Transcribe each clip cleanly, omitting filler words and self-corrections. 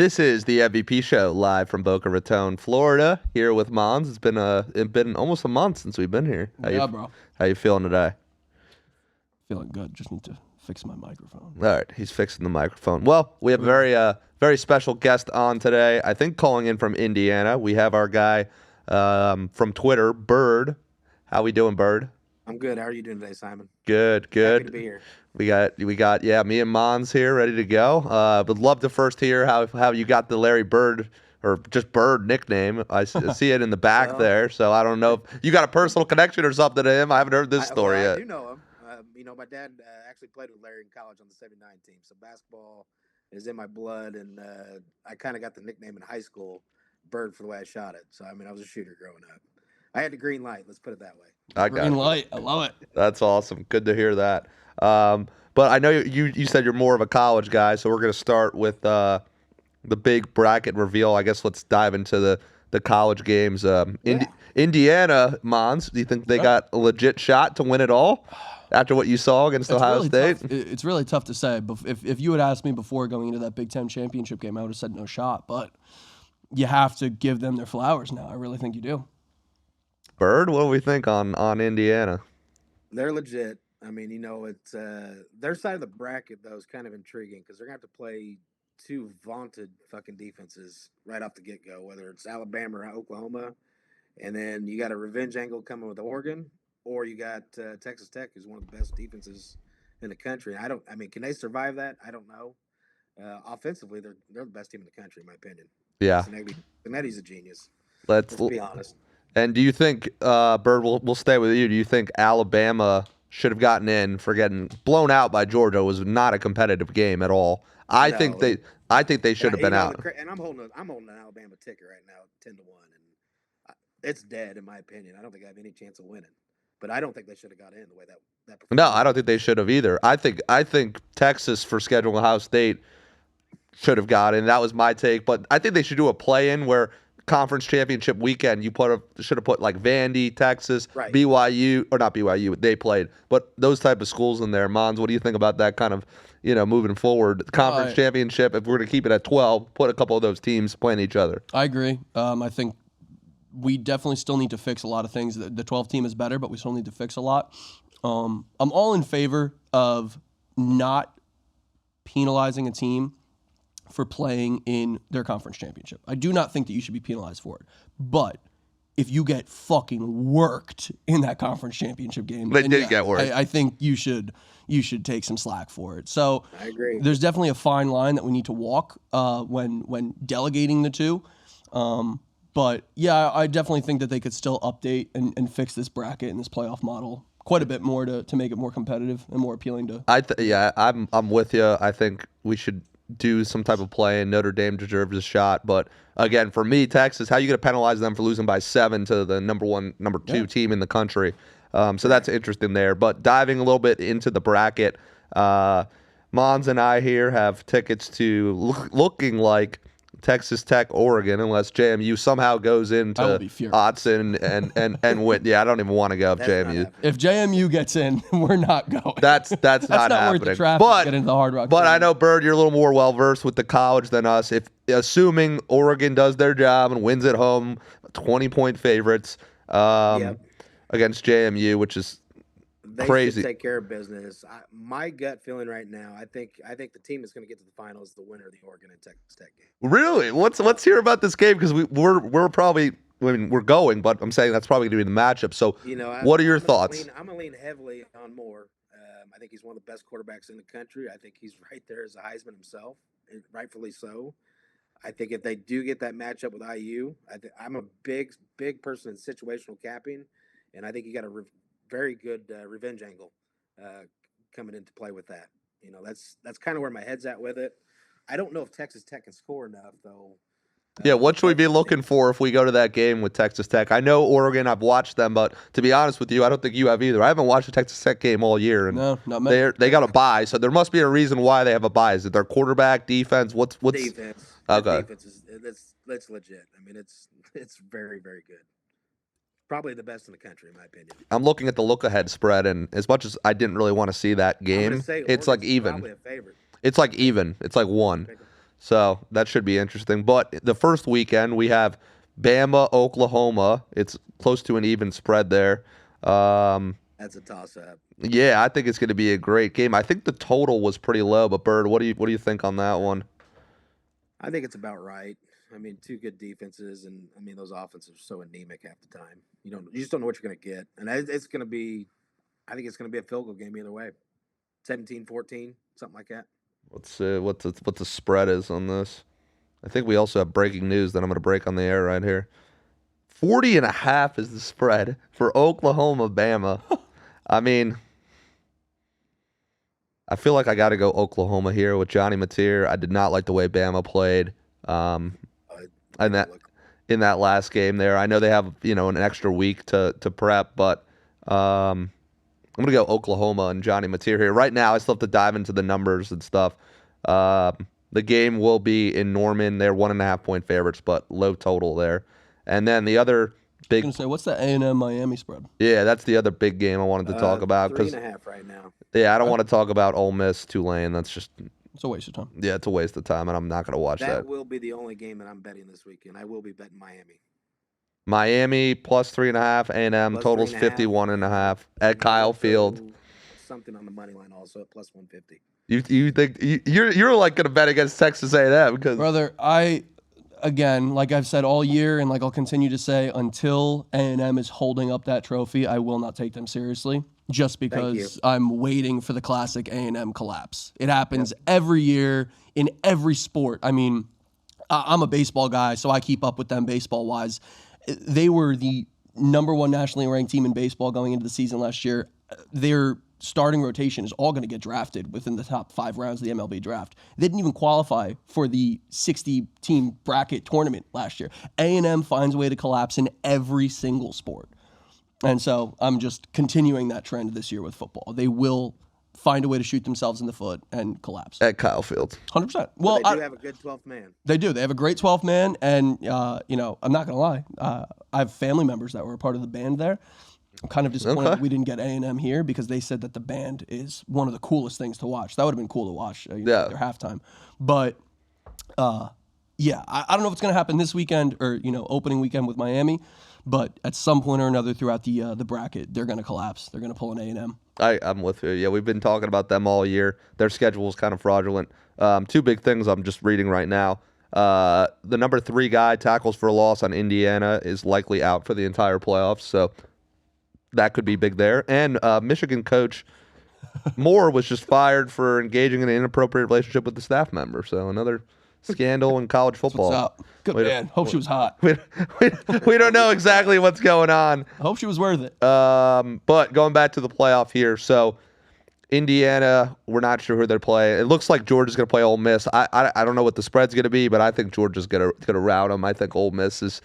This is the MVP show live from Boca Raton, Florida. Here with Mons. It's been almost a month since we've been here. Bro. How you feeling today? Feeling good. Just need to fix my microphone. All right, he's fixing the microphone. Well, we have a very special guest on today. I think calling in from Indiana. We have our guy from Twitter, Bird. How we doing, Bird? I'm good. How are you doing today, Simon? Good. Happy to be here. We got me and Mons here ready to go. Would love to first hear how you got the Larry Bird or just Bird nickname. I see it in the back there, so I don't know if you got a personal connection or something to him. I haven't heard this story yet. I do know him. My dad actually played with Larry in college on the '79 team, so basketball is in my blood, and I kind of got the nickname in high school, Bird, for the way I shot it. So I was a shooter growing up. I had the green light. Let's put it that way. Green light. I love it. That's awesome. Good to hear that. But I know you said you're more of a college guy, so we're going to start with the big bracket reveal. I guess let's dive into the college games. Indiana, Mons, do you think they got a legit shot to win it all after what you saw against Ohio State? It's really tough to say. But if you had asked me before going into that Big Ten championship game, I would have said no shot. But you have to give them their flowers now. I really think you do. Bird, what do we think on Indiana? They're legit. It's their side of the bracket, though, is kind of intriguing because they're going to have to play two vaunted fucking defenses right off the get-go, whether it's Alabama or Oklahoma. And then you got a revenge angle coming with Oregon, or you got Texas Tech, who's one of the best defenses in the country. Can they survive that? I don't know. Offensively, they're the best team in the country, in my opinion. Yeah. Cinetti's a genius. Let's be honest. And do you think, Bird, we'll stay with you. Do you think Alabama should have gotten in for getting blown out by Georgia? It was not a competitive game at all. I think they should have been out. And I'm holding an Alabama ticket right now, 10-1, and it's dead in my opinion. I don't think I have any chance of winning, but I don't think they should have got in the way that. No, I don't think they should have either. I think Texas for scheduling Ohio State should have got in. That was my take, but I think they should do a play-in where conference championship weekend, you should have put like Vandy, Texas, right. BYU, or not BYU, they played, but those type of schools in there. Mons, what do you think about that kind of, moving forward? Conference championship, if we're going to keep it at 12, put a couple of those teams playing each other. I agree. I think we definitely still need to fix a lot of things. The 12 team is better, but we still need to fix a lot. I'm all in favor of not penalizing a team for playing in their conference championship. I do not think that you should be penalized for it. But if you get fucking worked in that conference championship game, they did get worked. I think you should take some slack for it. So I agree. There's definitely a fine line that we need to walk when delegating the two. But yeah, I definitely think that they could still update and fix this bracket and this playoff model quite a bit more to make it more competitive and more appealing to. I'm with you. I think we should do some type of play, and Notre Dame deserves a shot. But again, for me, Texas, how are you going to penalize them for losing by 7 to the number 2 team in the country? So that's interesting there. But diving a little bit into the bracket, Mons and I here have tickets to looking like Texas Tech, Oregon, unless JMU somehow goes into Autzen and win. Yeah, I don't even want to go if JMU. If JMU gets in, we're not going. That's not happening. Worth the traffic to get into the Hard Rock. But I know, Bird, you're a little more well versed with the college than us. If assuming Oregon does their job and wins at home, 20-point favorites against JMU, which is crazy. Should take care of business. My gut feeling right now, I think the team that's going to get to the finals is the winner of the Oregon and Texas Tech game. Really? Let's hear about this game, because we're probably, we're going, but I'm saying that's probably going to be the matchup. So what are your thoughts? I'm going to lean heavily on Moore. I think he's one of the best quarterbacks in the country. I think he's right there as a Heisman himself, and rightfully so. I think if they do get that matchup with IU, I'm a big person in situational capping, and I think you got a very good revenge angle coming into play with that. That's kind of where my head's at with it. I don't know if Texas Tech can score enough, though. What should we be looking for if we go to that game with Texas Tech? I know Oregon, I've watched them, but to be honest with you, I don't think you have either. I haven't watched a Texas Tech game all year. And no, not many. They got a bye, so there must be a reason why they have a bye. Is it their quarterback, defense? What's defense? Okay, defense it's legit. It's very, very good. Probably the best in the country, in my opinion. I'm looking at the look-ahead spread, and as much as I didn't really want to see that game, it's like even. Probably a favorite. It's like even. It's like 1. So that should be interesting. But the first weekend, we have Bama, Oklahoma. It's close to an even spread there. That's a toss-up. Yeah, I think it's going to be a great game. I think the total was pretty low, but Bird, what do you think on that one? I think it's about right. I mean, two good defenses, and I mean those offenses are so anemic half the time. You just don't know what you're going to get, and it's going to be. I think it's going to be a field goal game either way, 17-14, something like that. Let's see what the spread is on this. I think we also have breaking news that I'm going to break on the air right here. 40.5 is the spread for Oklahoma, Bama. I mean, I feel like I got to go Oklahoma here with Johnny Mateer. I did not like the way Bama played. And that in that last game there, I know they have an extra week to prep, but I'm gonna go Oklahoma and Johnny Mateer here. Right now, I still have to dive into the numbers and stuff. The game will be in Norman. They're 1.5-point favorites, but low total there. And then the other big. I was gonna say, what's the A&M Miami spread? Yeah, that's the other big game I wanted to talk about 3.5 right now. Yeah, I don't want to talk about Ole Miss Tulane. That's just. It's a waste of time. Yeah, it's a waste of time, and I'm not going to watch that. That will be the only game that I'm betting this weekend. I will be betting Miami. Miami plus 3.5, A&M totals 51.5 at Kyle Field. Something on the money line also at plus 150. You think you're like going to bet against Texas A&M because brother, again, like I've said all year, and like I'll continue to say, until A&M is holding up that trophy, I will not take them seriously. Just because I'm waiting for the classic A&M collapse. It happens every year in every sport. I mean, I'm a baseball guy, so I keep up with them baseball-wise. They were the number one nationally ranked team in baseball going into the season last year. Their starting rotation is all going to get drafted within the top 5 rounds of the MLB draft. They didn't even qualify for the 60-team bracket tournament last year. A&M finds a way to collapse in every single sport. And so I'm just continuing that trend this year with football. They will find a way to shoot themselves in the foot and collapse. At Kyle Field. 100%. Well, they do have a good 12th man. They do. They have a great 12th man. And, I'm not going to lie. I have family members that were a part of the band there. I'm kind of disappointed that we didn't get A&M here because they said that the band is one of the coolest things to watch. That would have been cool to watch their halftime. But, I don't know if it's going to happen this weekend or, opening weekend with Miami. But at some point or another throughout the bracket, they're going to collapse. They're going to pull an A&M. I'm with you. Yeah, we've been talking about them all year. Their schedule is kind of fraudulent. 2 big things I'm just reading right now. The number 3 guy, tackles for a loss on Indiana, is likely out for the entire playoffs. So that could be big there. And Michigan coach Moore was just fired for engaging in an inappropriate relationship with the staff member. So another scandal in college football. What's up? Good man. Hope she was hot. We don't know exactly what's going on. I hope she was worth it. But going back to the playoff here, so Indiana, we're not sure who they're playing. It looks like Georgia's going to play Ole Miss. I don't know what the spread's going to be, but I think Georgia's going to rout them. I think Ole Miss is,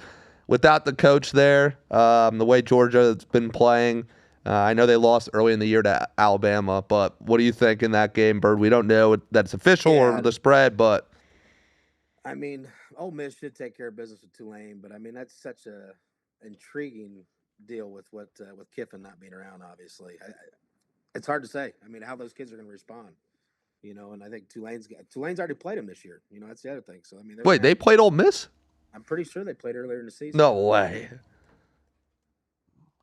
without the coach there, the way Georgia's been playing. I know they lost early in the year to Alabama, but what do you think in that game, Bird? We don't know that it's official or the spread, but. I mean, Ole Miss should take care of business with Tulane, but I mean that's such a intriguing deal with Kiffin not being around. Obviously, it's hard to say. I mean, how those kids are going to respond, And I think Tulane's already played them this year. That's the other thing. So I mean, wait, they played Ole Miss? I'm pretty sure they played earlier in the season. No way.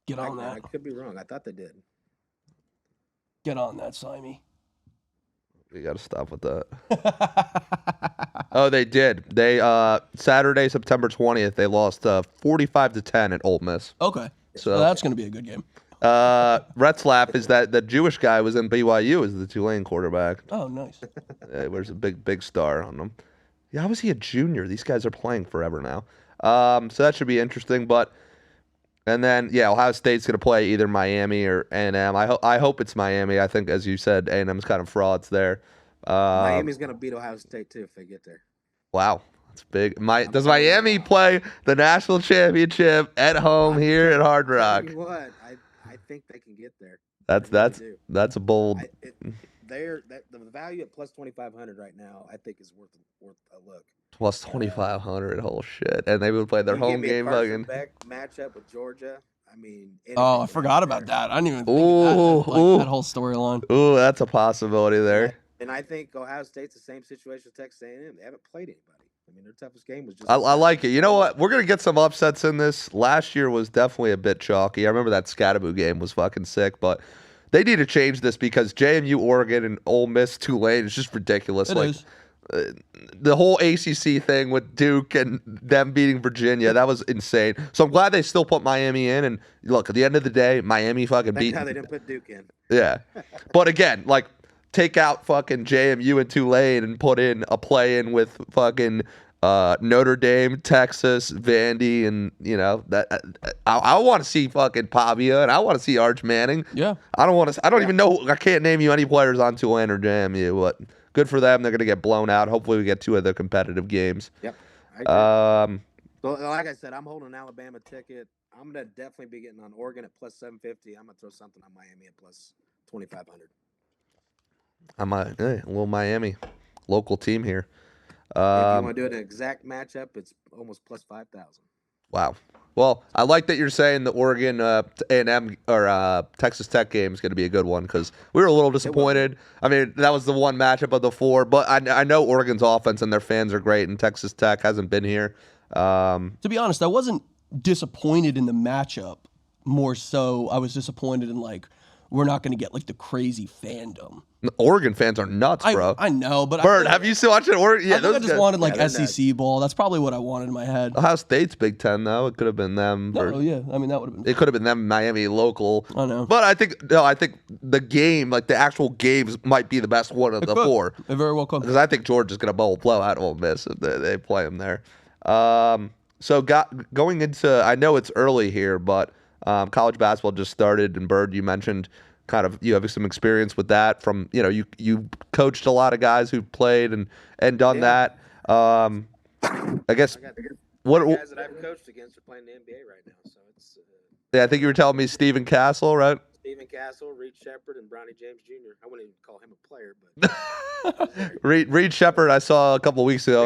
Get on that. I could be wrong. I thought they did. Get on that, Simey. We got to stop with that. Oh, they did. They Saturday, September 20th, they lost 45-10 at Ole Miss. Okay. So that's going to be a good game. Retzlaff is that the Jewish guy was in BYU as the Tulane quarterback. Oh, nice. There's a big star on him. Yeah, how was he a junior? These guys are playing forever now. So that should be interesting. And then, Ohio State's going to play either Miami or A&M. I hope it's Miami. I think, as you said, A&M's kind of frauds there. Miami's going to beat Ohio State, too, if they get there. Wow. That's big. Does Miami play the national championship at home here at Hard Rock? Tell you what, I think they can get there. That's a bold. The value at plus 2,500 right now, I think is worth a look. Plus 2,500, whole shit, and they would play their home game. Fucking Beck matchup with Georgia. I mean, I forgot about that. I didn't even think of that whole storyline. Ooh, that's a possibility there. And I think Ohio State's the same situation with Texas A&M. They haven't played anybody. I mean, their toughest game was just. I like it. You know what? We're gonna get some upsets in this. Last year was definitely a bit chalky. I remember that Scatteroo game was fucking sick, but they need to change this because JMU, Oregon, and Ole Miss, Tulane is just ridiculous. It is. The whole ACC thing with Duke and them beating Virginia, that was insane. So I'm glad they still put Miami in. And look, at the end of the day, Miami fucking Thank beat. God they didn't put Duke in. Yeah, but again, like take out fucking JMU and Tulane and put in a play in with fucking Notre Dame, Texas, Vandy, and that I want to see fucking Pavia and I want to see Arch Manning. Yeah. I don't want to. I don't even know. I can't name you any players on Tulane or JMU, but good for them. They're gonna get blown out. Hopefully, we get 2 of their competitive games. Yep. So, like I said, I'm holding an Alabama ticket. I'm gonna definitely be getting on Oregon at plus 750. I'm gonna throw something on Miami at plus 2,500. I'm a little Miami local team here. If you want to do an exact matchup, it's almost plus 5,000. Wow. Well, I like that you're saying the Oregon A&M or Texas Tech game is going to be a good one because we were a little disappointed. I mean, that was the one matchup of the 4, but I know Oregon's offense and their fans are great, and Texas Tech hasn't been here. To be honest, I wasn't disappointed in the matchup. More so, I was disappointed in we're not going to get the crazy fandom. Oregon fans are nuts, bro. I know, but Bird, have you still watched it? Oregon? Yeah, I think I just wanted they're SEC ball. That's probably what I wanted in my head. Ohio State's Big Ten though. It could have been them. No, yeah, I mean that would have been. It could have been them, Miami local. I know, but I think the game, the actual games, might be the best one of the 4. It very well could. Because I think Georgia's going to blow out Ole Miss if they play them there. So going into, I know it's early here, but college basketball just started, and Bird, you mentioned you have some experience with that from, you coached a lot of guys who played and done that. I guess what guys that I've coached against are playing the NBA right now, so it's. Yeah, I think you were telling me Stephen Castle, right? Stephen Castle, Reed Shepherd, and Bronny James Jr. I wouldn't even call him a player, but Reed Shepherd I saw a couple weeks ago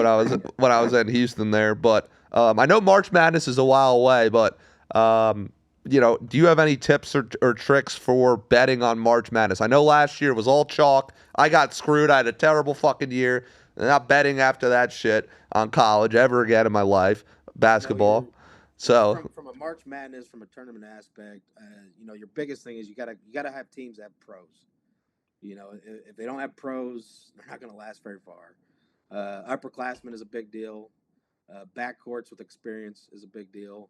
when I was in Houston there, but I know March Madness is a while away, but do you have any tips or tricks for betting on March Madness? I know last year was all chalk. I got screwed. I had a terrible fucking year. I'm not betting after that shit on college ever again in my life, basketball. So from a March Madness, from a tournament aspect, your biggest thing is you gotta have teams that have pros. If they don't have pros, they're not going to last very far. Upperclassmen is a big deal. Backcourts with experience is a big deal.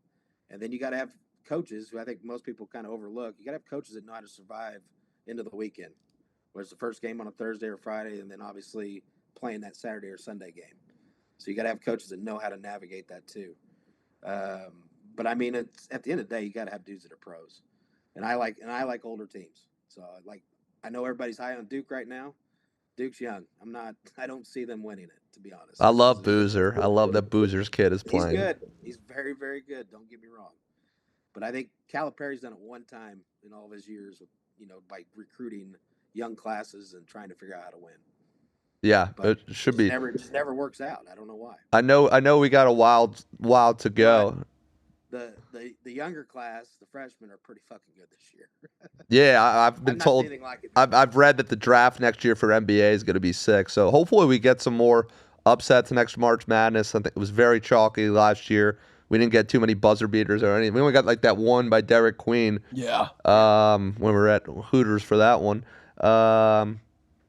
And then you got to have coaches who I think most people kind of overlook. You got to have coaches that know how to survive into the weekend, where it's the first game on a Thursday or Friday, and then obviously playing that Saturday or Sunday game. So you got to have coaches that know how to navigate that too. But I mean, it's at the end of the day, you got to have dudes that are pros, and I like older teams. So I know everybody's high on Duke right now. Duke's young. I don't see them winning it, to be honest. I love Boozer. I love that Boozer's kid is playing. He's good. He's very, very good. Don't get me wrong. But I think Calipari's done it one time in all of his years, by recruiting young classes and trying to figure out how to win. Yeah, but it should be. It just never works out. I don't know why. I know. We got a while to go. But the younger class, the freshmen, are pretty fucking good this year. Yeah, I've been told. Like I've read that the draft next year for NBA is going to be sick. So hopefully we get some more upsets next March Madness. I think it was very chalky last year. We didn't get too many buzzer beaters or anything. We only got that one by Derek Queen. Yeah. When we were at Hooters for that one.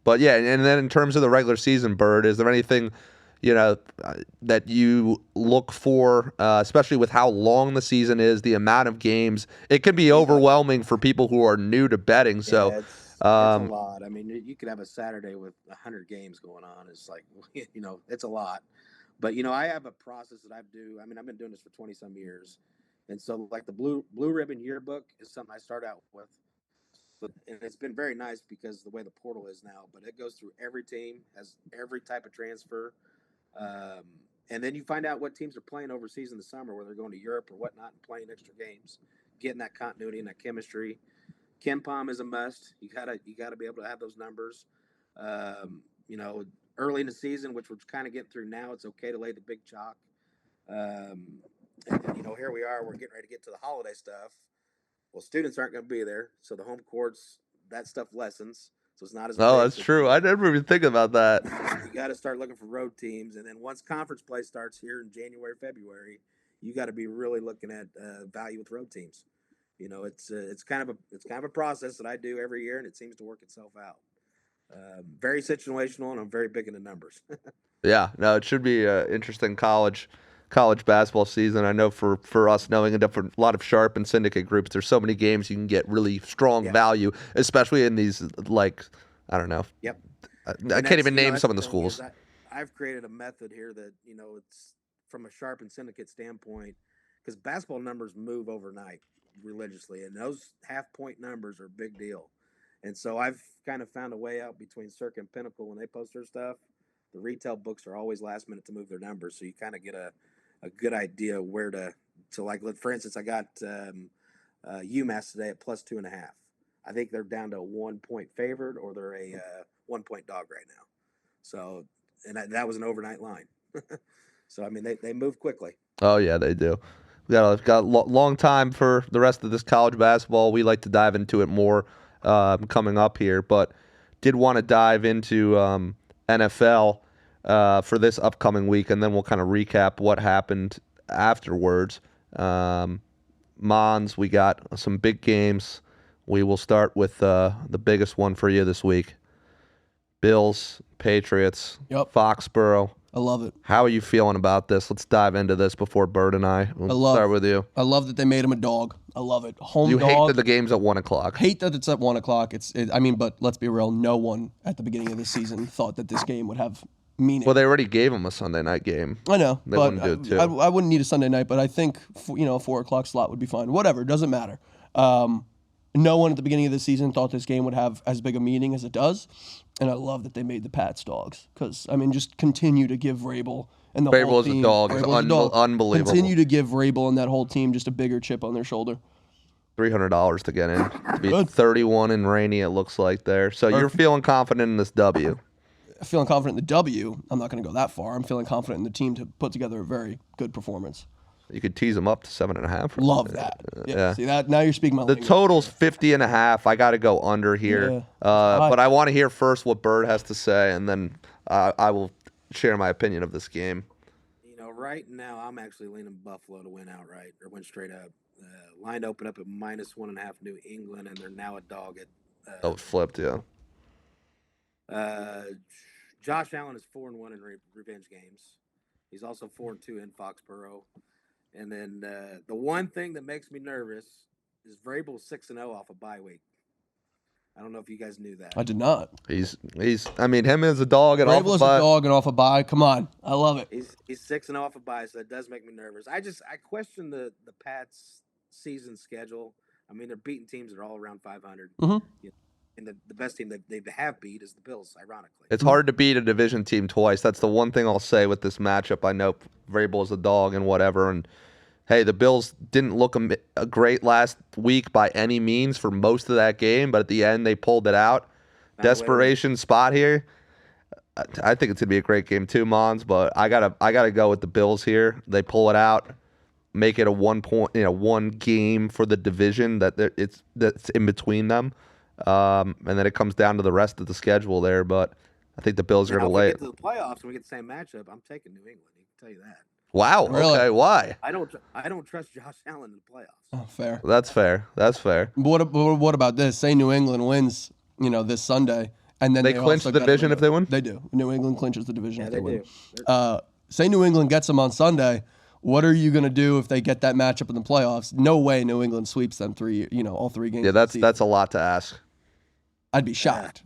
But yeah, and then in terms of the regular season, Bird, is there anything that you look for, especially with how long the season is, the amount of games? It can be overwhelming for people who are new to betting. So it's a lot. I mean, you could have a Saturday with 100 games going on. It's it's a lot. But I have a process that I do. I mean, I've been doing this for 20 some years, and so the blue ribbon yearbook is something I start out with. And it's been very nice because the way the portal is now. But it goes through every team, has every type of transfer. And then you find out what teams are playing overseas in the summer, whether they're going to Europe or whatnot and playing extra games, getting that continuity and that chemistry. KenPom is a must. You gotta be able to have those numbers. Early in the season, which we're kind of getting through now, it's okay to lay the big chalk. And here we are. We're getting ready to get to the holiday stuff. Well, students aren't going to be there, so the home courts, that stuff lessens. so it's not as Oh, big. that's true. I never even think about that. You got to start looking for road teams, and then once conference play starts here in January, February, you got to be really looking at value with road teams. It's kind of a process that I do every year, and it seems to work itself out. Very situational, and I'm very big into numbers. Yeah, no, it should be an interesting college basketball season. I know for us knowing a lot of sharp and syndicate groups, there's so many games you can get really strong value, especially in these I don't know. Yep. I can't even name some of the schools. I've created a method here that it's from a sharp and syndicate standpoint, because basketball numbers move overnight religiously, and those half-point numbers are a big deal. And so I've kind of found a way out between Circa and Pinnacle when they post their stuff. The retail books are always last minute to move their numbers, so you kind of get a good idea where to like. For instance, I got UMass today at +2.5. I think they're down to a 1-point favored, or they're a 1-point dog right now. So, and that was an overnight line. So I mean, they move quickly. Oh yeah, they do. We got a long time for the rest of this college basketball. We like to dive into it more coming up here, but did want to dive into NFL for this upcoming week, and then we'll kind of recap what happened afterwards. Mons, we got some big games. We will start with the biggest one for you this week. Bills, Patriots, Foxborough. I love it. How are you feeling about this? Let's dive into this before Bird and I. We'll start with you. I love that they made him a dog. I love it. You dog. hate that the game's at 1 o'clock. Hate that it's at 1 o'clock. But let's be real. No one at the beginning of the season thought that this game would have meaning. Well, they already gave him a Sunday night game. I know, They but wouldn't do it too. I wouldn't need a Sunday night, but I think a 4 o'clock slot would be fine. Whatever, doesn't matter. No one at the beginning of the season thought this game would have as big a meaning as it does, and I love that they made the Pats dogs because just continue to give Vrabel and the whole team. Vrabel's unbelievable. Continue to give Vrabel and that whole team just a bigger chip on their shoulder. $300 to get in. To be 31 and rainy, it looks like there. So you're feeling confident in this W. Feeling confident in the W. I'm not going to go that far. I'm feeling confident in the team to put together a very good performance. You could tease them up to 7.5. Love that. Yeah. See that? Now you're speaking my language. The total's 50.5. I got to go under here. Yeah. But I want to hear first what Bird has to say, and then I will share my opinion of this game. Right now I'm actually leaning Buffalo to win outright or win straight up. Line opened up at -1.5 New England, and they're now a dog at. It flipped, yeah. Josh Allen is 4-1 in revenge games. He's also 4-2 in Foxborough. And then the one thing that makes me nervous is Vrabel 6-0 off a bye week. I don't know if you guys knew that. I did not. He's. I mean, him as a dog and Vrabel is a dog and off a bye. Come on, I love it. He's 6-0 off a bye, so that does make me nervous. I question the Pats' season schedule. I mean, they're beating teams that are all around 500. Mm-hmm. And the best team that they have beat is the Bills, ironically. It's hard to beat a division team twice. That's the one thing I'll say with this matchup. I know Vrabel is a dog and whatever, and hey, the Bills didn't look great last week by any means for most of that game, but at the end they pulled it out. Desperation spot here. I think it's gonna be a great game too, Mons. But I gotta go with the Bills here. They pull it out, make it a 1 point, one game for the division that's in between them, and then it comes down to the rest of the schedule there. But I think the Bills are gonna lay it. If we get to the playoffs and we get the same matchup, I'm taking New England. I can tell you that. Wow. Really? Okay. Why? I don't trust Josh Allen in the playoffs. Oh, fair. That's fair. What about this? Say New England wins, this Sunday, and then they clinch the division if they win. They do. New England clinches the division if they win. Do. Say New England gets them on Sunday. What are you going to do if they get that matchup in the playoffs? No way New England sweeps them all 3 games. Yeah, that's a lot to ask. I'd be shocked.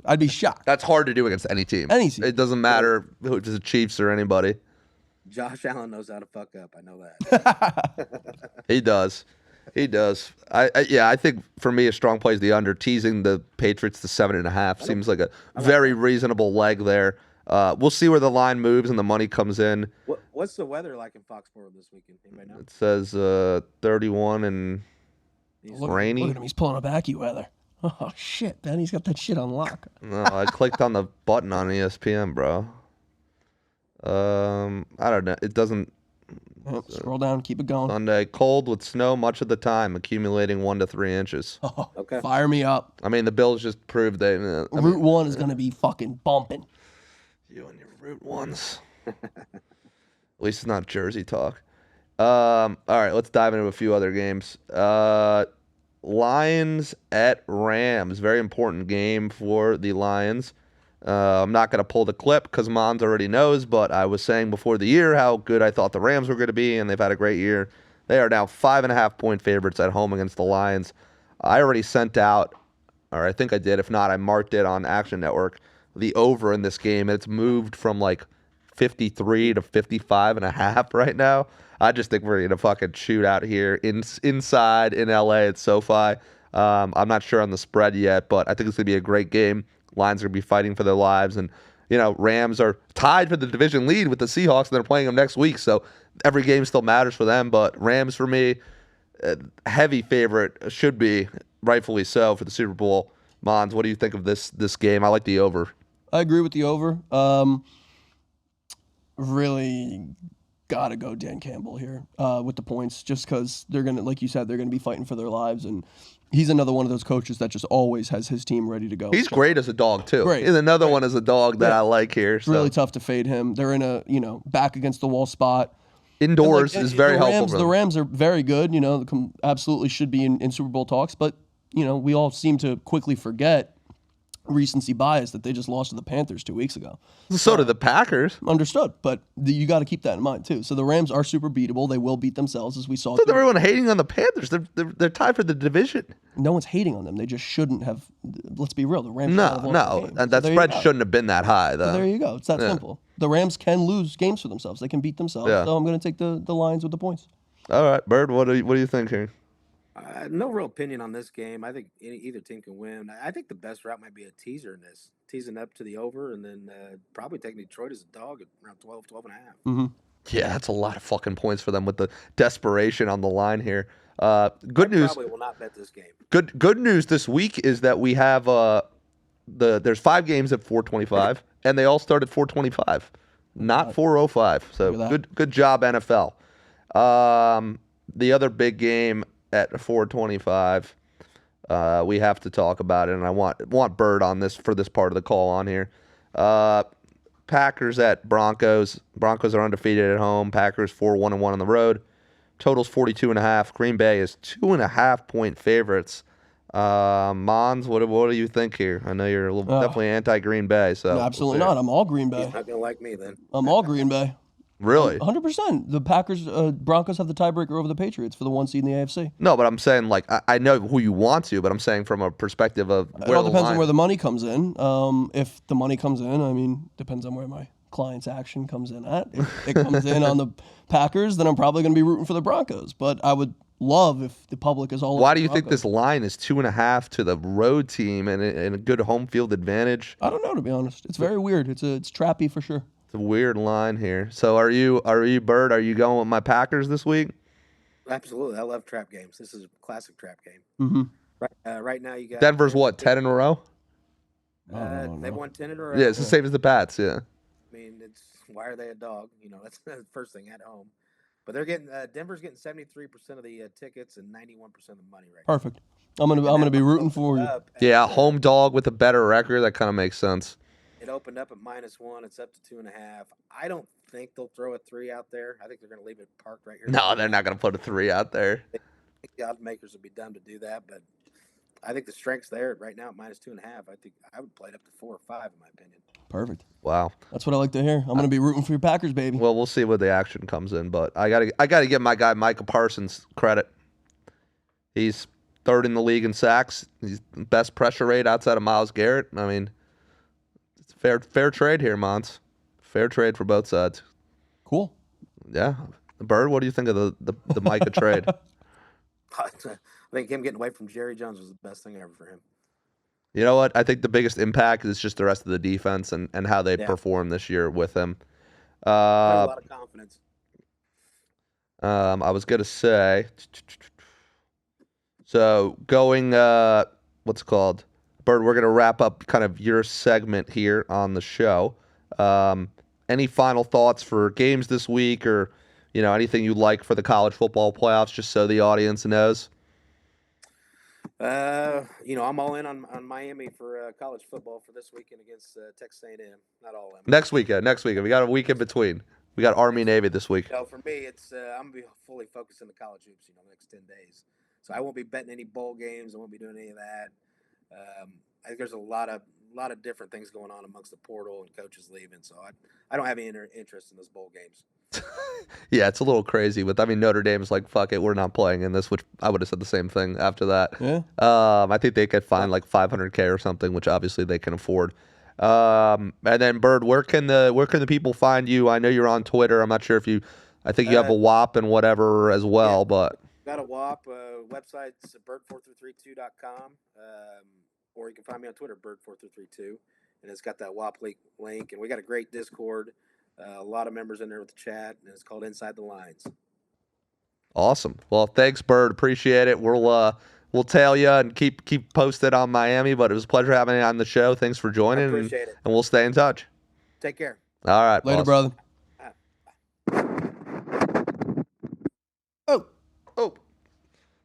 That's hard to do against any team. It doesn't matter if it's the Chiefs or anybody. Josh Allen knows how to fuck up. I know that. He does. I think for me a strong play is the under. Teasing the Patriots to 7.5 seems like a very reasonable leg there. We'll see where the line moves and the money comes in. What's the weather like in Foxborough this weekend? Anybody know? It says 31 and rainy. Look at him. He's pulling up AccuWeather. Oh, shit, man. He's got that shit on lock. No, I clicked on the button on ESPN, bro. I don't know. It doesn't. Scroll down, keep it going. Sunday, cold with snow much of the time, accumulating 1 to 3 inches. Oh, Okay. fire me up. I mean, the Bills just proved they. Route 1 is going to be fucking bumping. You and your Route 1s. At least it's not Jersey talk. All right, let's dive into a few other games. Lions at Rams. Very important game for the Lions. I'm not going to pull the clip because Mons already knows, but I was saying before the year how good I thought the Rams were going to be, and they've had a great year. They are now 5.5-point favorites at home against the Lions. I already sent out, or I think I did. If not, I marked it on Action Network, the over in this game. And it's moved from like 53 to 55.5 right now. I just think we're going to fucking shoot out here inside in LA at SoFi. I'm not sure on the spread yet, but I think it's going to be a great game. Lions are going to be fighting for their lives. And, Rams are tied for the division lead with the Seahawks, and they're playing them next week. So every game still matters for them. But Rams, for me, heavy favorite, should be, rightfully so, for the Super Bowl. Mons, what do you think of this game? I like the over. I agree with the over. Really got to go Dan Campbell here with the points, just because they're going to, like you said, they're going to be fighting for their lives. And he's another one of those coaches that just always has his team ready to go. He's great as a dog, too. Great. He's another one as a dog that I like here. It's really tough to fade him. They're in a, back against the wall spot. Indoors is very helpful for them. The Rams are very good, absolutely should be in Super Bowl talks. But, we all seem to quickly forget recency bias that they just lost to the Panthers 2 weeks ago. So did the Packers. Understood, but you got to keep that in mind too. So the Rams are super beatable. They will beat themselves, as we saw. So everyone hating on the Panthers. They're tied for the division. No one's hating on them. They just shouldn't have. Let's be real. The Rams. No, and that spread shouldn't have been that high, though. So there you go. It's that simple. The Rams can lose games for themselves. They can beat themselves. Yeah. So I'm going to take the Lions with the points. All right, Bird. What do you think here? No real opinion on this game. I think either team can win. I think the best route might be a teaser in this. Teasing up to the over, and then probably taking Detroit as a dog at around 12 and a half. Mm-hmm. Yeah, that's a lot of fucking points for them with the desperation on the line here. Good news. Probably will not bet this game. Good news this week is that we have there's 5 games at 425, and they all start at 425, not 405. So good job, NFL. The other big game at 425, we have to talk about it, and I want Bird on this for this part of the call on here. Packers at Broncos. Broncos are undefeated at home. Packers 4-1-1 on the road. Total's 42.5. Green Bay is 2.5-point favorites. Mons, what do you think here? I know you're definitely anti-Green Bay. So no, absolutely not. I'm all Green Bay. He's not gonna like me then. I'm all Green Bay. Really? 100%. The Packers, Broncos have the tiebreaker over the Patriots for the 1 seed in the AFC. No, but I'm saying, like, I know who you want to, but I'm saying from a perspective of it all depends on where the money comes in. If the money comes in, depends on where my client's action comes in at. If it comes in on the Packers, then I'm probably going to be rooting for the Broncos. But I would love if the public is all. Why do you think this line is 2.5 to the road team and a good home field advantage? I don't know, to be honest. It's very weird. It's trappy for sure. A weird line here. So are you Bird? Are you going with my Packers this week? Absolutely. I love trap games. This is a classic trap game. Mm-hmm. Right now, you got Denver's what, 10 in a row? They won 10 in a row. Yeah, it's the same as the Pats. Yeah. I mean, why are they a dog? That's the first thing at home. But they're getting Denver's getting 73% of the tickets and 91% of the money right now. Perfect. I'm gonna be rooting for you. Yeah, home dog with a better record. That kind of makes sense. It opened up at -1. It's up to 2.5. I don't think they'll throw a 3 out there. I think they're going to leave it parked right here. No, they're not going to put a 3 out there. I think the odds makers would be dumb to do that, but I think the strength's there right now at -2.5. I think I would play it up to 4 or 5 in my opinion. Perfect. Wow. That's what I like to hear. I'm going to be rooting for your Packers, baby. Well, we'll see where the action comes in, but I gotta give my guy Micah Parsons credit. He's 3rd in the league in sacks. He's the best pressure rate outside of Myles Garrett. I mean, it's fair trade here, Mons. Fair trade for both sides. Cool. Yeah. Bird, what do you think of the Micah trade? I think him getting away from Jerry Jones was the best thing ever for him. You know what? I think the biggest impact is just the rest of the defense and how they perform this year with him. I have a lot of confidence. I was going to say, so going, what's it called? Bird, we're going to wrap up kind of your segment here on the show. Any final thoughts for games this week or, anything you like for the college football playoffs, just so the audience knows? I'm all in on Miami for college football for this weekend against Texas A&M. Not all in. Next weekend. We got a week in between. We got Army Navy this week. For me, it's I'm gonna be fully focused on the college hoops. The next 10 days. So I won't be betting any bowl games. I won't be doing any of that. I think there's a lot of different things going on amongst the portal and coaches leaving. So I don't have any interest in those bowl games. Yeah, it's a little crazy. Notre Dame's like, fuck it, we're not playing in this, which I would have said the same thing after that. Yeah. I think they could find like $500K or something, which obviously they can afford. And then Bird, where can the people find you? I know you're on Twitter. I'm not sure if I think you have a WAP and whatever as well, but got a WAP website's bird4332.com, or you can find me on Twitter, bird4332, and it's got that WAP link, and we got a great Discord. A lot of members in there with the chat, and it's called Inside the Lines. Awesome. Well, thanks, Bird. Appreciate it. We'll tail you and keep posted on Miami, but it was a pleasure having you on the show. Thanks for joining. I appreciate it. And we'll stay in touch. Take care. All right. Later, boss. brother. Oh.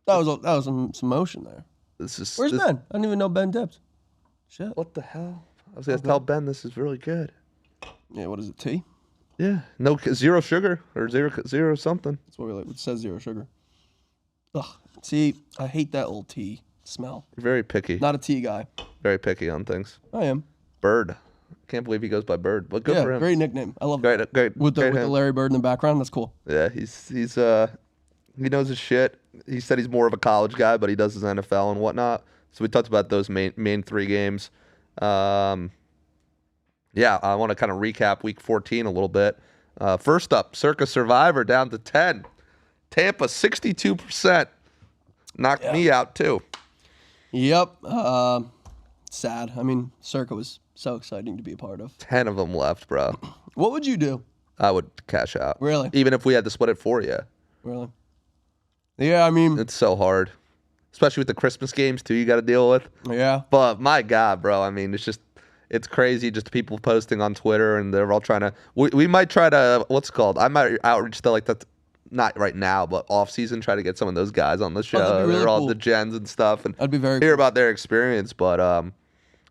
That was some motion there. Where's Ben? I didn't even know Ben dipped. Shit. What the hell? I was going to tell Ben this is really good. Yeah, what is it, tea? Yeah, no, zero sugar or zero something. That's what we like. It says zero sugar. Ugh. See, I hate that old tea smell. You're very picky. Not a tea guy. Very picky on things. I am. Bird. Can't believe he goes by Bird. But good for him. Great nickname. I love it. Great. With the Larry Bird in the background, that's cool. Yeah, he knows his shit. He said he's more of a college guy, but he does his NFL and whatnot. So we talked about those main 3 games. Yeah, I want to kind of recap Week 14 a little bit. First up, Circa Survivor down to 10. Tampa 62%. Knocked me out too. Yep. Sad. Circa was so exciting to be a part of. 10 of them left, bro. What would you do? I would cash out. Really? Even if we had to split it for you. Really? Yeah, it's so hard. Especially with the Christmas games too you got to deal with. Yeah. But my God, bro. It's crazy just people posting on Twitter and they're all trying to. We might try to I might outreach to that. Not right now, but off season, try to get some of those guys on the show. That'd be really They're all cool. the gens and stuff, and That'd be very hear cool. about their experience. But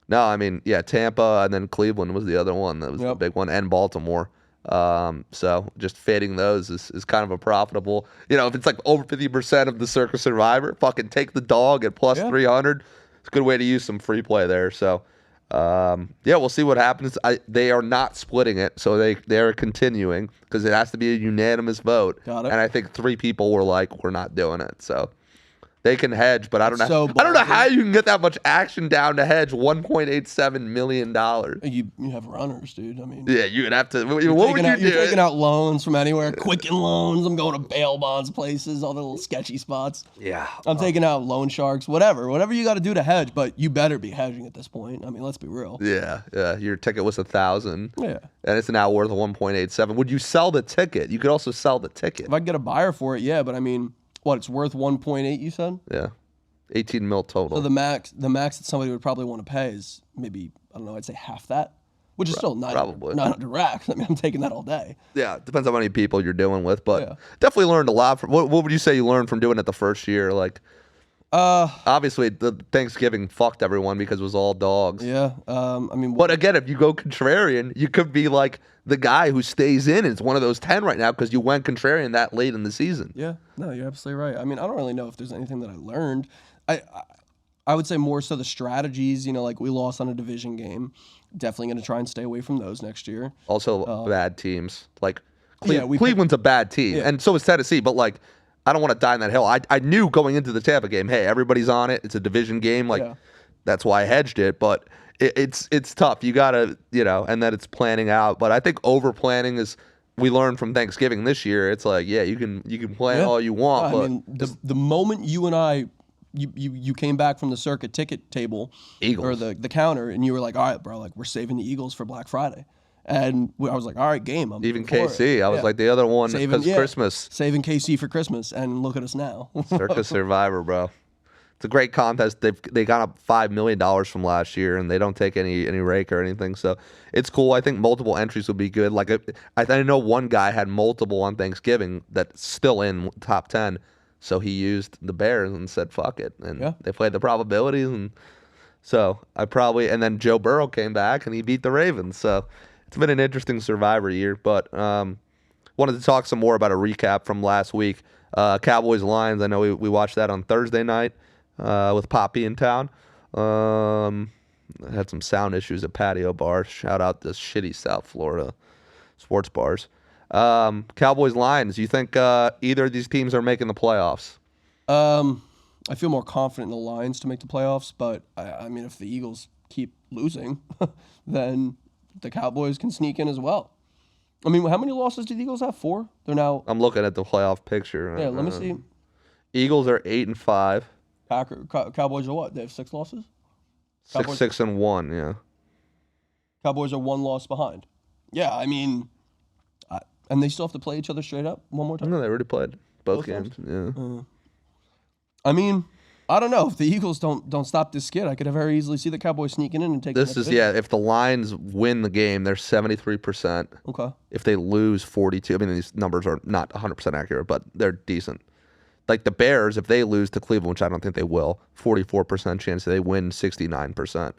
no, Tampa and then Cleveland was the other one that was the big one, and Baltimore. So just fading those is kind of a profitable. If it's like over 50% of the Circa Survivor, fucking take the dog at plus 300. It's a good way to use some free play there. So. We'll see what happens. They are not splitting it, so they're continuing because it has to be a unanimous vote. Got it. And I think 3 people were like, "We're not doing it." So they can hedge, but I don't know. So I don't know how you can get that much action down to hedge $1.87 million. You have runners, dude. Yeah, you would have to. What would you You're do? taking out loans from anywhere, Quicken Loans. I'm going to bail bonds places, all the little sketchy spots. Yeah, I'm taking out loan sharks, whatever you got to do to hedge, but you better be hedging at this point. Let's be real. Yeah. Your ticket was $1,000. Yeah. And it's now worth 1.87. Would you sell the ticket? You could also sell the ticket. If I could get a buyer for it, yeah, but it's worth 1.8, you said? Yeah. 18 mil total. So the max that somebody would probably want to pay is maybe, I don't know, I'd say half that, which is still probably 900 racks. I'm taking that all day. Yeah, it depends on how many people you're dealing with, but definitely learned a lot. What would you say you learned from doing it the first year? Obviously, the Thanksgiving fucked everyone because it was all dogs. Yeah. But again, if you go contrarian, you could be like the guy who stays in. It's one of those 10 right now because you went contrarian that late in the season. Yeah. No, you're absolutely right. I don't really know if there's anything that I learned. I would say more so the strategies. Like we lost on a division game. Definitely going to try and stay away from those next year. Also, bad teams. Like Cleveland's a bad team, and so is Tennessee. But I don't want to die on that hill. I knew going into the Tampa game, hey, everybody's on it. It's a division game. That's why I hedged it. But it's tough. You gotta, and then it's planning out. But I think over planning is. We learned from Thanksgiving this year. It's like, you can plan all you want. The moment you and I. You came back from the Circa ticket table Eagles. or the counter, and you were like, all right, bro, we're saving the Eagles for Black Friday. And I was like, all right, game. Even KC. I was like, the other one because Christmas. Saving KC for Christmas, and look at us now. Circa Survivor, bro. It's a great contest. They got up $5 million from last year, and they don't take any rake or anything. So it's cool. I think multiple entries would be good. Like I know one guy had multiple on Thanksgiving that's still in top 10. So he used the Bears and said, fuck it. And they played the probabilities. And so and then Joe Burrow came back and he beat the Ravens. So it's been an interesting Survivor year. But wanted to talk some more about a recap from last week. Cowboys-Lions, I know we watched that on Thursday night with Poppy in town. Had some sound issues at Patio Bar. Shout out to shitty South Florida sports bars. Cowboys-Lions, you think either of these teams are making the playoffs? I feel more confident in the Lions to make the playoffs, but I mean, if the Eagles keep losing, then the Cowboys can sneak in as well. I mean, how many losses do the Eagles have? 4? They're now. I'm looking at the playoff picture. Yeah, let me see. Eagles are 8-5. Cowboys are what? They have 6 losses. 6-1. Yeah. Cowboys are 1 loss behind. Yeah, I mean, and they still have to play each other straight up one more time. No, they already played both games. Times? Yeah. I mean, I don't know. If the Eagles don't stop this skid, I could very easily see the Cowboys sneaking in and taking. This is if the Lions win the game, they're 73%. Okay. If they lose, 42. I mean, these numbers are not 100% accurate, but they're decent. Like the Bears, if they lose to Cleveland, which I don't think they will, 44% chance they win, 69%.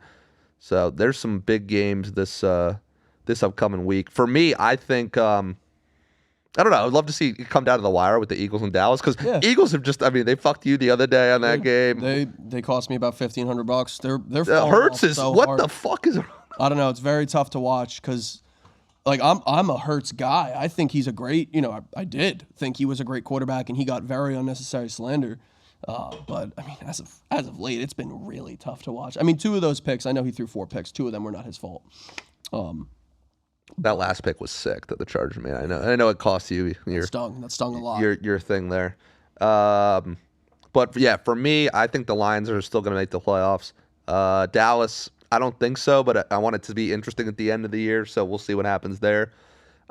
So there's some big games this upcoming week. For me, I think I don't know. I'd love to see it come down to the wire with the Eagles and Dallas because Eagles have they fucked you the other day on that game. They cost me about $1,500. They're Hurts is so what hard. The fuck is? I don't know. It's very tough to watch because, like, I'm a Hurts guy. I think he's a great. I did think he was a great quarterback, and he got very unnecessary slander. But I mean, as of late, it's been really tough to watch. I mean, 2 of those picks, I know he threw 4 picks. 2 of them were not his fault. That last pick was sick that the Chargers made. I know it cost you. That stung a lot. Your thing there. But yeah, for me, I think the Lions are still going to make the playoffs. Dallas, I don't think so, but I want it to be interesting at the end of the year, so we'll see what happens there.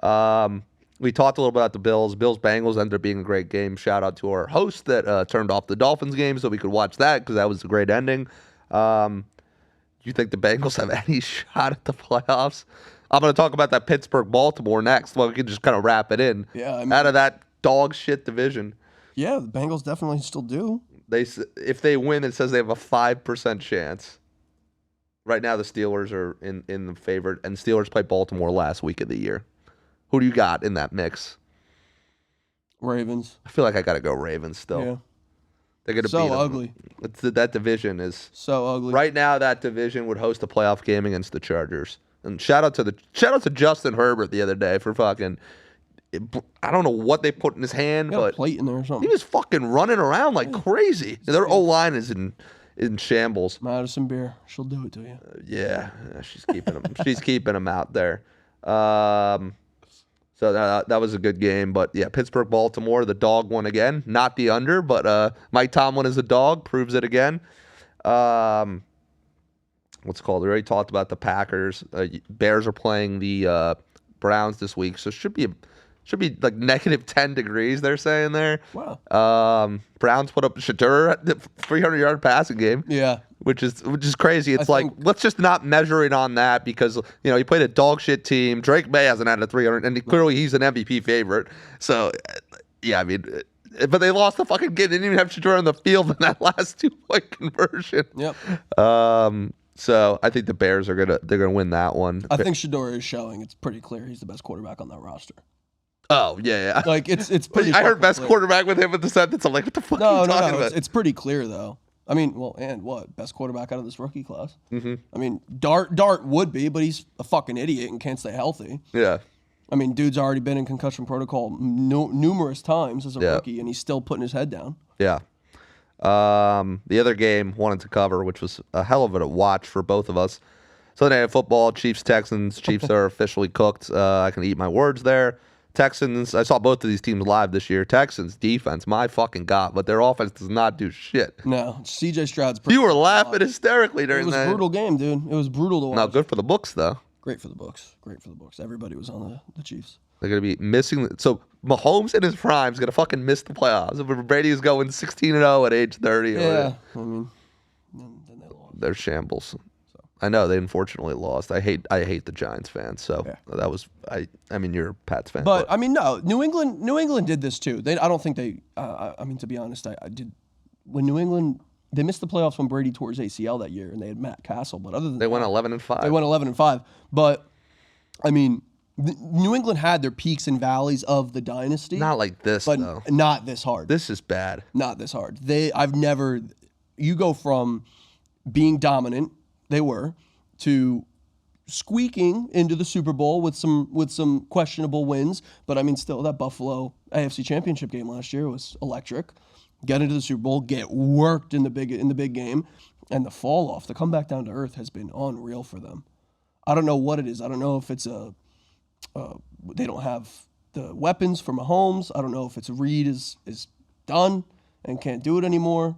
We talked a little bit about the Bills. Bills-Bengals ended up being a great game. Shout out to our host that turned off the Dolphins game so we could watch that because that was a great ending. Do you think the Bengals have any shot at the playoffs? I'm going to talk about that Pittsburgh-Baltimore next. Well, we can just kind of wrap it in. Yeah, I mean, out of that dog shit division. Yeah, the Bengals definitely still do. If they win, it says they have a 5% chance. Right now, the Steelers are in the favorite, and Steelers played Baltimore last week of the year. Who do you got in that mix? Ravens. I feel like I got to go Ravens still. Yeah. They're going to so beat them. ugly. That division is so ugly. Right now, that division would host a playoff game against the Chargers. And shout out to Justin Herbert the other day for fucking. I don't know what they put in his hand, but a plate in there or something. He was fucking running around like crazy. Their O-line is in shambles. Madison Beer, she'll do it to you. Yeah, she's keeping him. She's keeping him out there. So that was a good game. But yeah, Pittsburgh, Baltimore, the dog won again. Not the under, but Mike Tomlin is a dog, proves it again. What's it called? We already talked about the Packers. Bears are playing the Browns this week, so it should be like negative 10 degrees. They're saying there. Wow. Browns put up Shadur at the 300-yard passing game. Yeah. Which is crazy. It's let's just not measure it on that because he played a dog shit team. Drake May hasn't had a 300, and clearly he's an MVP favorite. So yeah, I mean. But they lost the fucking game. They didn't even have Shadur on the field in that last 2-point conversion. Yep. So I think the Bears they're gonna win that one. I think Shadur is showing. It's pretty clear he's the best quarterback on that roster. Oh yeah. Like it's pretty. I heard best clear. quarterback with him at the sentence. I'm like, what the fuck are you talking about? It's pretty clear though. I mean, well, and what best quarterback out of this rookie class? Mm-hmm. I mean, Dart would be, but he's a fucking idiot and can't stay healthy. Yeah. I mean, dude's already been in concussion protocol numerous times as a rookie, and he's still putting his head down. Yeah. The other game wanted to cover, which was a hell of a watch for both of us. Sunday Night Football, Chiefs-Texans. Chiefs are officially cooked. I can eat my words there. Texans, I saw both of these teams live this year. Texans defense, my fucking God, but their offense does not do shit. No, CJ Stroud's You were laughing hysterically during that. It was a brutal game, dude. It was brutal to watch. Not good for the books, though. Great for the books. Everybody was on the Chiefs. They're going to be missing. So Mahomes in his prime is going to fucking miss the playoffs. If Brady is going 16-0 at age 30. Yeah, I mean, then they lost. They're shambles. I know they unfortunately lost. I hate the Giants fans. So that was I mean you're a Pats fan, but I mean no, New England did this too. I don't think they. I mean to be honest, I did when New England they missed the playoffs when Brady tore his ACL that year and they had Matt Castle. But other than they went 11-5. They went 11-5. But I mean, New England had their peaks and valleys of the dynasty. Not like this, but though. Not this hard. This is bad. Not this hard. You go from being dominant, they were, to squeaking into the Super Bowl with some questionable wins. But I mean, still, that Buffalo AFC Championship game last year was electric. Get into the Super Bowl, get worked in the big game, and the fall off, the comeback down to earth has been unreal for them. I don't know what it is. I don't know if it's they don't have the weapons for Mahomes. I don't know if it's Reed is done and can't do it anymore.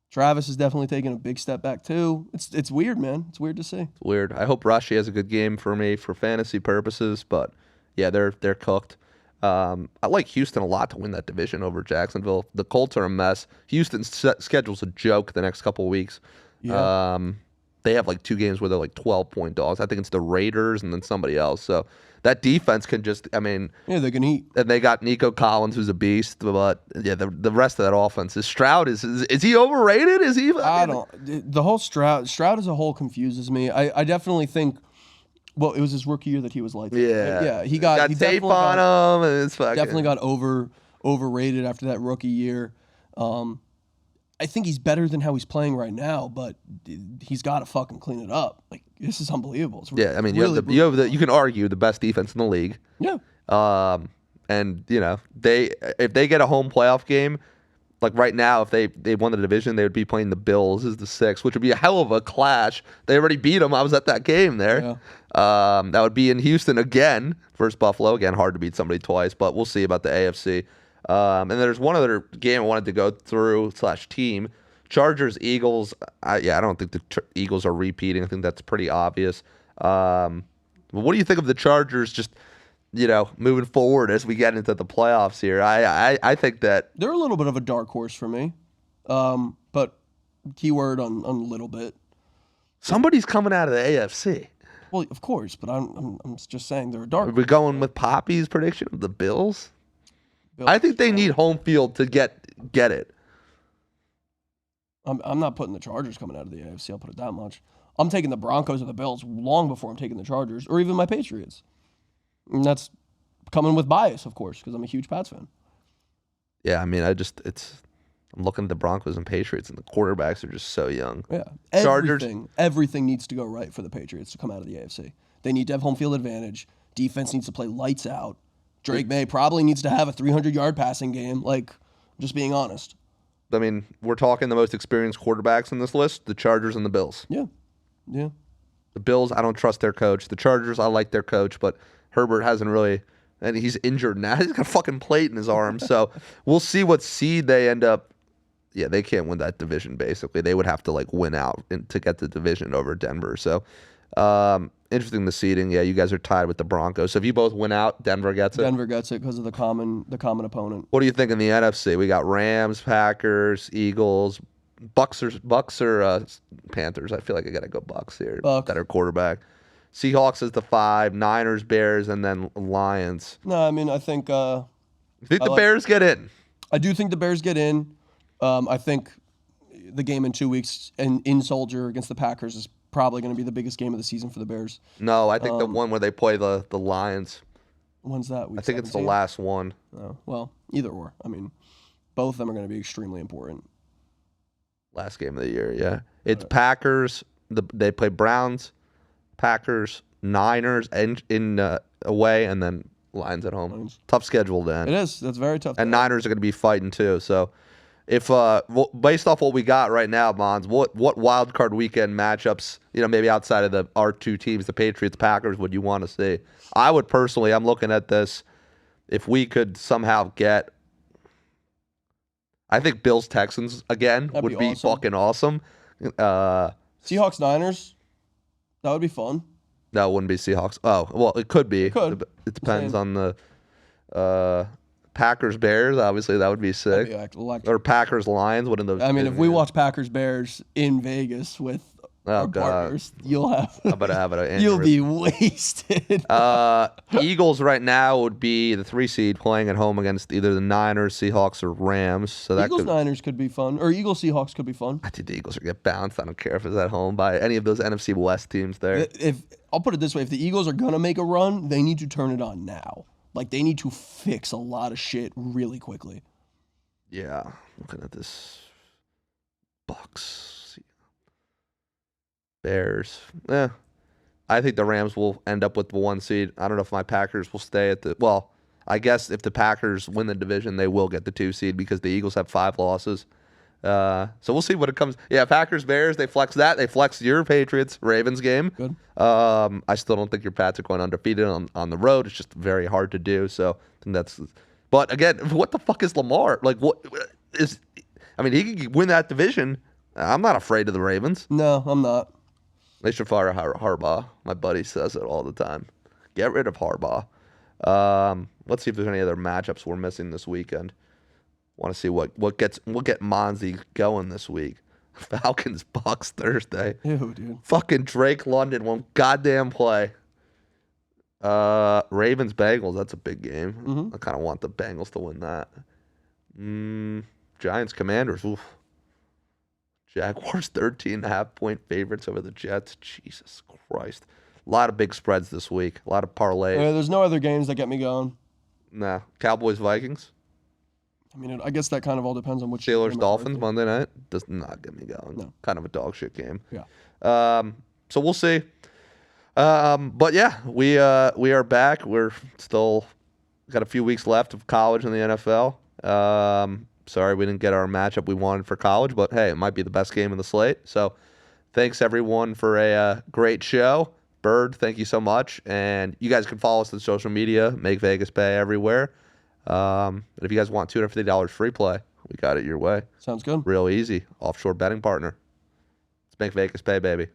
Travis is definitely taking a big step back too. It's weird, man. It's weird to see. It's weird. I hope Rashi has a good game for me for fantasy purposes, but yeah, they're cooked. I like Houston a lot to win that division over Jacksonville. The Colts are a mess. Houston's schedule's a joke the next couple of weeks. Yeah. They have like 2 games where they're like 12-point dogs. I think it's the Raiders and then somebody else. So that defense can just, I mean. Yeah, they can eat. And they got Nico Collins, who's a beast. But yeah, the rest of that offense is Stroud. Is he overrated? Is he? I don't. The whole Stroud as a whole confuses me. I definitely think. Well, it was his rookie year that he was like. Yeah. He got tape on him. And it's fucking. Definitely got overrated after that rookie year. I think he's better than how he's playing right now, but he's got to fucking clean it up. Like, this is unbelievable. I mean, you can argue the best defense in the league. Yeah. And you know, if they get a home playoff game, like right now, if they won the division, they would be playing the Bills as the 6th, which would be a hell of a clash. They already beat them. I was at that game there. Yeah. That would be in Houston again versus Buffalo. Again, hard to beat somebody twice, but we'll see about the AFC. And there's one other game I wanted to go through / team. Chargers, Eagles. I don't think the Eagles are repeating. I think that's pretty obvious. What do you think of the Chargers just, moving forward as we get into the playoffs here? I think that they're a little bit of a dark horse for me. But keyword on a little bit. Somebody's coming out of the AFC. Well, of course, but I'm just saying they're a dark horse. Are we going with Poppy's prediction of the Bills? I think they need home field to get it. I'm not putting the Chargers coming out of the AFC. I'll put it that much. I'm taking the Broncos or the Bills long before I'm taking the Chargers or even my Patriots. And that's coming with bias, of course, because I'm a huge Pats fan. Yeah, I mean, I'm looking at the Broncos and Patriots, and the quarterbacks are just so young. Yeah, everything needs to go right for the Patriots to come out of the AFC. They need to have home field advantage. Defense needs to play lights out. Drake May probably needs to have a 300-yard passing game. Like, just being honest. I mean, we're talking the most experienced quarterbacks in this list, the Chargers and the Bills. Yeah. The Bills, I don't trust their coach. The Chargers, I like their coach, but Herbert hasn't really, and he's injured now. He's got a fucking plate in his arm. So we'll see what seed they end up. Yeah, they can't win that division, basically. They would have to, win out to get the division over Denver. So, interesting, the seeding. Yeah, you guys are tied with the Broncos. So if you both win out, Denver gets it? Denver gets it because of the common opponent. What do you think in the NFC? We got Rams, Packers, Eagles, Bucks or Panthers. I feel like I got to go Bucks here. Bucks. Better quarterback. Seahawks is the 5, Niners, Bears, and then Lions. No, I mean, I think... you think the Bears get in? I do think the Bears get in. I think the game in 2 weeks in Soldier against the Packers is probably going to be the biggest game of the season for the Bears. No, I think the one where they play the Lions. When's that? I think 17? It's the last one. Oh, well, either or. I mean, both of them are going to be extremely important. Last game of the year, yeah. It's Packers. They play Browns, Packers, Niners in away, and then Lions at home. Lions. Tough schedule then. It is. That's very tough. And Niners are going to be fighting too. So, if based off what we got right now, Mons, what wild card weekend matchups, maybe outside of our 2 teams, the Patriots, Packers, would you want to see? I would personally. I'm looking at this. If we could somehow get, I think Bills Texans again would be fucking awesome. Seahawks Niners, that would be fun. That wouldn't be Seahawks. Oh, well, it could be. It could. It depends Same. on the Packers Bears. Obviously, that would be sick. That'd be electric. Or Packers Lions. One of those. I mean, two, if we yeah. watch Packers Bears in Vegas with our God. partners, you'll have. I'm about to have it. You'll be wasted. Eagles right now would be the 3 seed playing at home against either the Niners, Seahawks, or Rams. So that Eagles could. Niners could be fun, or Eagles Seahawks could be fun. I think the Eagles are gonna get bounced. I don't care if it's at home by any of those NFC West teams there. If I'll put it this way, if the Eagles are gonna make a run, they need to turn it on now. Like they need to fix a lot of shit really quickly. Yeah, looking at this. Bucks. Bears. I think the Rams will end up with the 1 seed. I don't know if my Packers will stay at the. Well, I guess if the Packers win the division, they will get the 2 seed because the Eagles have 5 losses. So we'll see what it comes. Yeah, Packers, Bears, they flex that. They flex your Patriots, Ravens game. Good. I still don't think your Pats are going undefeated on the road. It's just very hard to do. So I think that's. But again, what the fuck is Lamar? Like, what is. I mean, he can win that division. I'm not afraid of the Ravens. No, I'm not. They should fire Harbaugh. My buddy says it all the time. Get rid of Harbaugh. Let's see if there's any other matchups we're missing this weekend. Want to see what get Monzy going this week. Falcons Bucks Thursday. Ew, dude. Fucking Drake London won't goddamn play. Ravens Bengals. That's a big game. Mm-hmm. I kind of want the Bengals to win that. Giants Commanders. Oof. Jaguars 13.5-point favorites over the Jets. Jesus Christ. A lot of big spreads this week. A lot of parlays. There's no other games that get me going. Nah. Cowboys Vikings. I mean, I guess that kind of all depends on which Steelers game Dolphins I'm Monday night. Does not get me going. No. Kind of a dog shit game. Yeah. So we'll see. But yeah, we are back. We're still got a few weeks left of college in the NFL. Sorry we didn't get our matchup we wanted for college, but hey, it might be the best game in the slate. So thanks everyone for a great show. Bird, thank you so much. And you guys can follow us on social media, Make Vegas Pay everywhere. And if you guys want $250 free play, we got it your way. Sounds good. Real easy. Offshore betting partner. Let's Make Vegas Pay, baby.